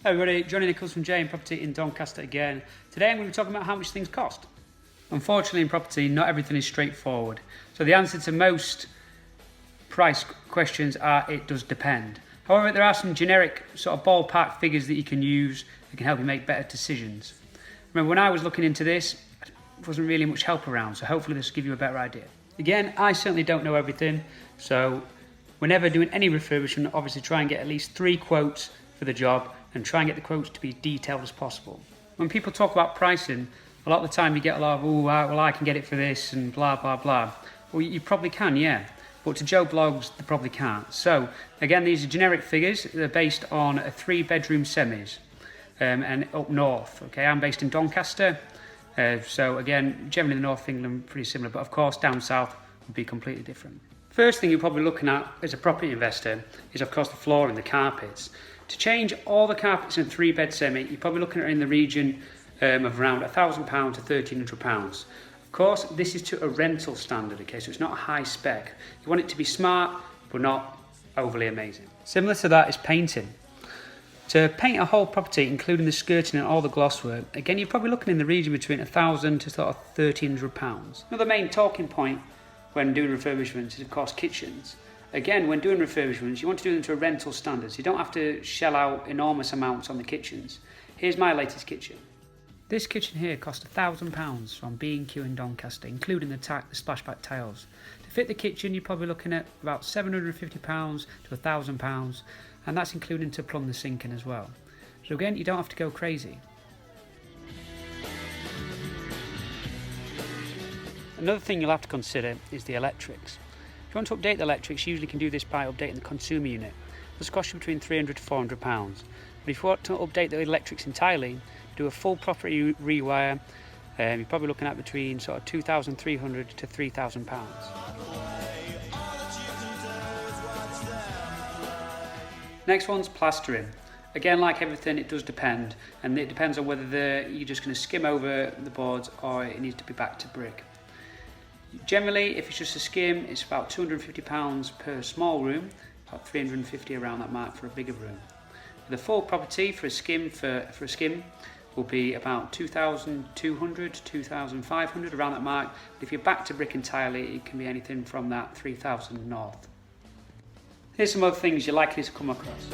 Hi everybody, Johnny Nichols from J Property in Doncaster again. Today I'm going to be talking about how much things cost. Unfortunately in property, not everything is straightforward. So the answer to most price questions are it does depend. However, there are some generic sort of ballpark figures that you can use that can help you make better decisions. Remember, when I was looking into this, there wasn't really much help around, so hopefully this will give you a better idea. Again, I certainly don't know everything, so whenever doing any refurbishment, obviously try and get at least 3 quotes for the job and try and get the quotes to be detailed as possible. When people talk about pricing, a lot of the time you get a lot of, oh, well, I can get it for this and blah, blah, blah. Well, you probably can, yeah. But to Joe Blogs, they probably can't. So, again, these are generic figures. They're based on a 3-bedroom semis and up north. Okay, I'm based in Doncaster. So, again, generally the north of England, pretty similar. But, of course, down south would be completely different. First thing you're probably looking at as a property investor is, of course, the flooring, the carpets. To change all the carpets in a 3-bed semi, you're probably looking at in the region of around £1,000 to £1,300. Of course, this is to a rental standard, okay, so it's not a high spec. You want it to be smart, but not overly amazing. Similar to that is painting. To paint a whole property, including the skirting and all the glosswork, again, you're probably looking in the region between £1,000 to sort of £1,300. Another main talking point when doing refurbishments is, of course, kitchens. Again, when doing refurbishments, you want to do them to a rental standard, so you don't have to shell out enormous amounts on the kitchens. Here's my latest kitchen. This kitchen here cost £1,000 from B&Q in Doncaster, including the splashback tiles. To fit the kitchen, you're probably looking at about £750 to £1,000, and that's including to plumb the sink in as well. So again, you don't have to go crazy. Another thing you'll have to consider is the electrics. If you want to update the electrics, you usually can do this by updating the consumer unit. This costs you between £300 to £400. But if you want to update the electrics entirely, do a full property rewire, you're probably looking at between sort of £2,300 to £3,000. Next one's plastering. Again, like everything, it does depend, and it depends on whether you're just going to skim over the boards or it needs to be back to brick. Generally, if it's just a skim, it's about £250 per small room, about £350 around that mark for a bigger room. The full property for a skim will be about £2,200 to £2,500 around that mark. But if you're back to brick entirely, it can be anything from that £3,000 north. Here's some other things you're likely to come across.